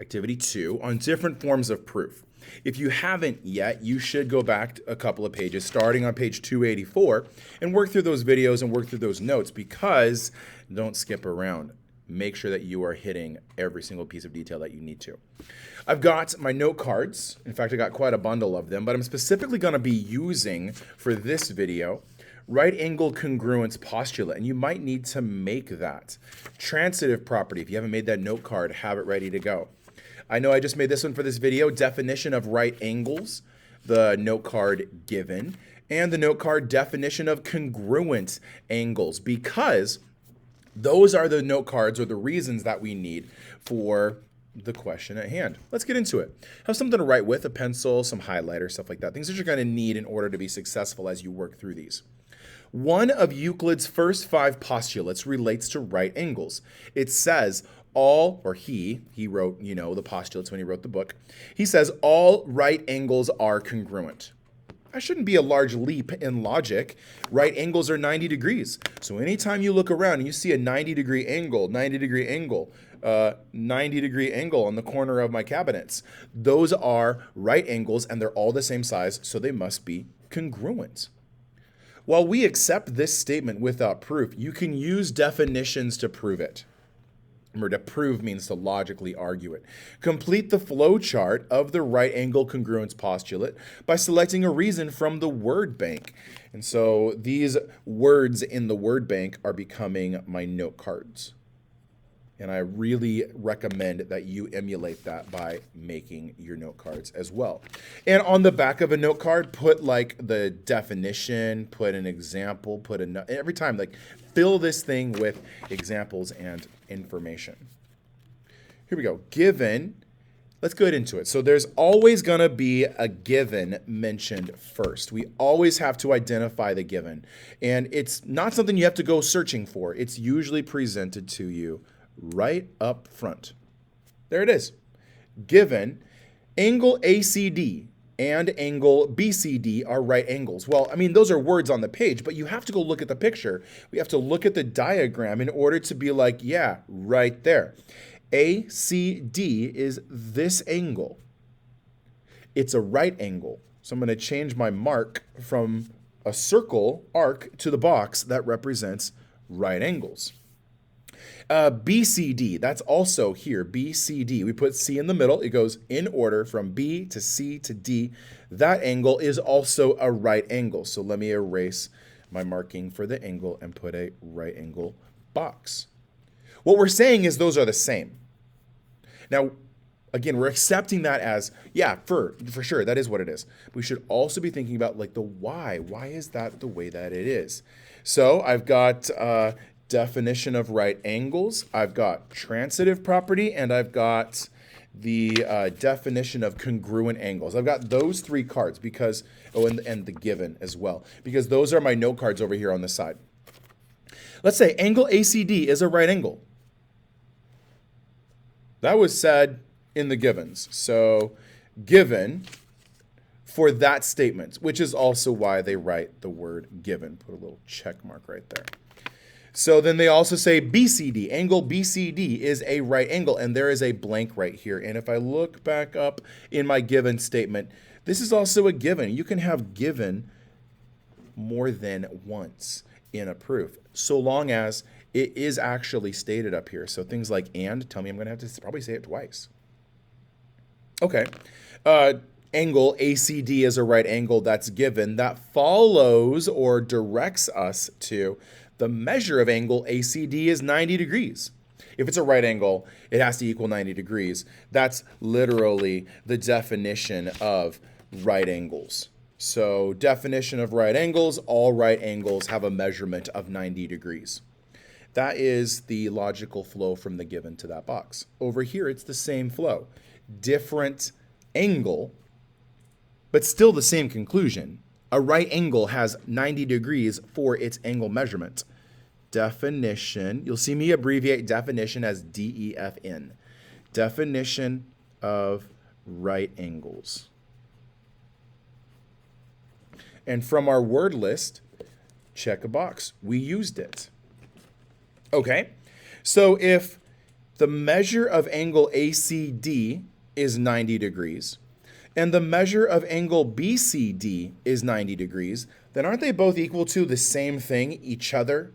activity 2, on different forms of proof. If you haven't yet, you should go back a couple of pages, starting on page 284, and work through those videos and work through those notes, because don't skip around. Make sure that you are hitting every single piece of detail that you need to. I've got my note cards. In fact, I got quite a bundle of them, but I'm specifically going to be using for this video right angle congruence postulate, and you might need to make that. Transitive property, if you haven't made that note card, have it ready to go. I know I just made this one for this video. Definition of right angles, the note card given, and the note card definition of congruent angles, because those are the note cards or the reasons that we need for the question at hand. Let's get into it. Have something to write with, a pencil, some highlighter, stuff like that. Things that you're going to need in order to be successful as you work through these. One of Euclid's first 5 postulates relates to right angles. It says all, or he wrote, the postulates when he wrote the book. He says all right angles are congruent. That shouldn't be a large leap in logic. Right angles are 90 degrees. So anytime you look around and you see a 90-degree angle, 90-degree angle, 90-degree angle on the corner of my cabinets, those are right angles and they're all the same size, so they must be congruent. While we accept this statement without proof, you can use definitions to prove it. Remember, to prove means to logically argue it. Complete the flow chart of the right angle congruence postulate by selecting a reason from the word bank. And so these words in the word bank are becoming my note cards. And I really recommend that you emulate that by making your note cards as well. And on the back of a note card, put like the definition, put an example, put a every time, like fill this thing with examples and information. Here we go. Given. Let's get into it. So there's always going to be a given mentioned first. We always have to identify the given. And it's not something you have to go searching for. It's usually presented to you right up front. There it is. Given angle ACD and angle BCD are right angles. Well, I mean, those are words on the page, but you have to go look at the picture. We have to look at the diagram in order to be like, yeah, right there. ACD is this angle. It's a right angle. So I'm going to change my mark from a circle arc to the box that represents right angles. BCD, that's also here, BCD. We put C in the middle. It goes in order from B to C to D. That angle is also a right angle. So let me erase my marking for the angle and put a right angle box. What we're saying is those are the same. Now, again, we're accepting that as, yeah, for sure, that is what it is. We should also be thinking about like the why. Why is that the way that it is? So I've got definition of right angles, I've got transitive property, and I've got the definition of congruent angles. I've got those 3 cards because, and the given as well, because those are my note cards over here on the side. Let's say angle ACD is a right angle. That was said in the givens. So given for that statement, which is also why they write the word given. Put a little check mark right there. So then they also say BCD, angle BCD is a right angle, and there is a blank right here. And if I look back up in my given statement, this is also a given. You can have given more than once in a proof, so long as it is actually stated up here. So things like and tell me I'm going to have to probably say it twice. Okay. Angle ACD is a right angle, that's given. That follows or directs us to the measure of angle ACD is 90 degrees. If it's a right angle, it has to equal 90 degrees. That's literally the definition of right angles. So definition of right angles, all right angles have a measurement of 90 degrees. That is the logical flow from the given to that box. Over here, it's the same flow. Different angle, but still the same conclusion. A right angle has 90 degrees for its angle measurement. Definition, you'll see me abbreviate definition as DEFN. Definition of right angles. And from our word list, check a box. We used it. Okay, so if the measure of angle ACD is 90 degrees, and the measure of angle BCD is 90 degrees, then aren't they both equal to the same thing, each other?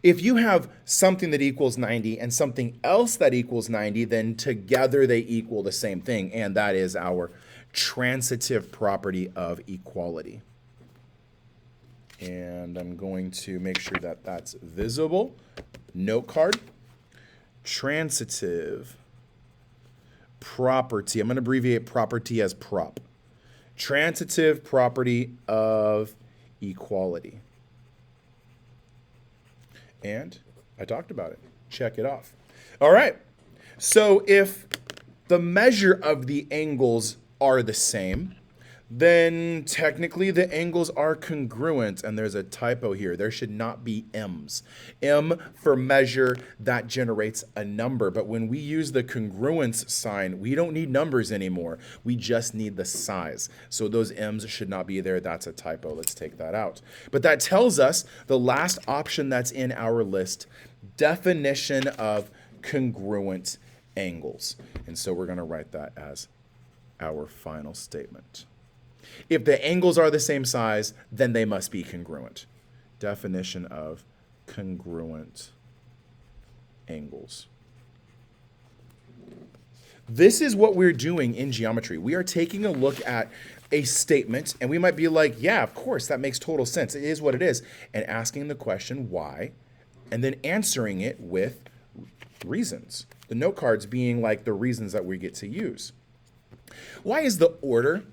If you have something that equals 90 and something else that equals 90, then together they equal the same thing, and that is our transitive property of equality. And I'm going to make sure that that's visible. Note card, transitive property. I'm going to abbreviate property as prop. Transitive property of equality. And I talked about it. Check it off. All right. So if the measure of the angles are the same, then technically the angles are congruent, and there's a typo here. There should not be m's. M for measure, that generates a number, but when we use the congruence sign, we don't need numbers anymore. We just need the size. So those m's should not be there. That's a typo. Let's take that out. But that tells us the last option that's in our list, definition of congruent angles. And so we're going to write that as our final statement. If the angles are the same size, then they must be congruent. Definition of congruent angles. This is what we're doing in geometry. We are taking a look at a statement, and we might be like, yeah, of course, that makes total sense. It is what it is. And asking the question, why? And then answering it with reasons. The note cards being like the reasons that we get to use. Why is the order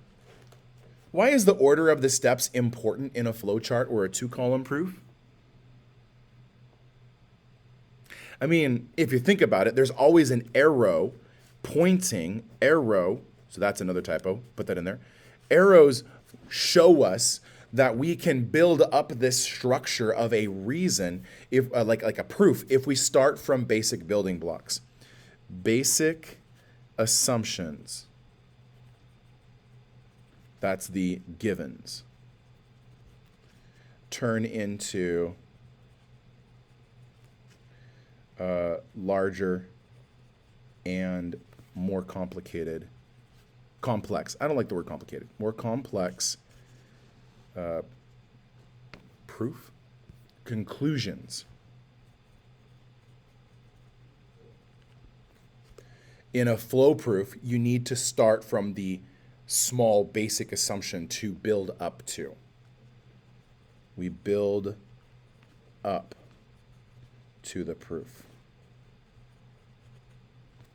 of the steps important in a flowchart or a two-column proof? I mean, if you think about it, there's always an arrow pointing, so that's another typo, put that in there. Arrows show us that we can build up this structure of a reason, if like a proof, if we start from basic building blocks. Basic assumptions. That's the givens. Turn into larger and more complex. I don't like the word complicated. More complex proof, conclusions. In a flow proof, you need to start from the small basic assumption to build up to. We build up to the proof.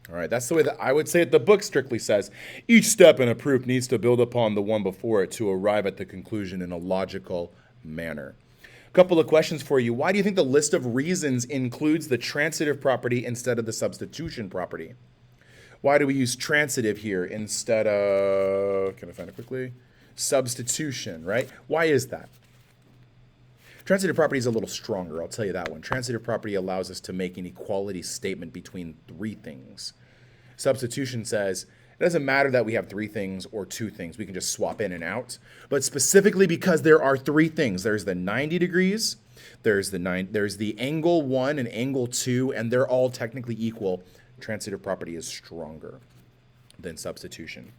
All right, that's the way that I would say it. The book strictly says each step in a proof needs to build upon the one before it to arrive at the conclusion in a logical manner. A couple of questions for you. Why do you think the list of reasons includes the transitive property instead of the substitution property? Why do we use transitive here instead of, can I find it quickly? Substitution, right? Why is that? Transitive property is a little stronger, I'll tell you that one. Transitive property allows us to make an equality statement between three things. Substitution says, it doesn't matter that we have three things or two things. We can just swap in and out. But specifically because there are three things. There's the 90 degrees, there's the angle 1 and angle 2, and they're all technically equal. Transitive property is stronger than substitution.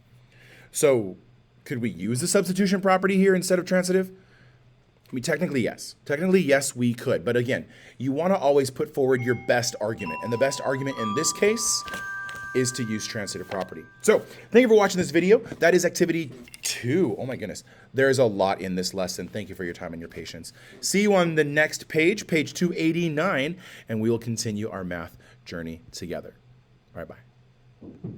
So could we use the substitution property here instead of transitive? I mean, technically, yes. Technically, yes, we could. But again, you want to always put forward your best argument. And the best argument in this case is to use transitive property. So thank you for watching this video. That is activity 2. Oh my goodness. There's a lot in this lesson. Thank you for your time and your patience. See you on the next page, page 289, and we will continue our math journey together. All right, bye.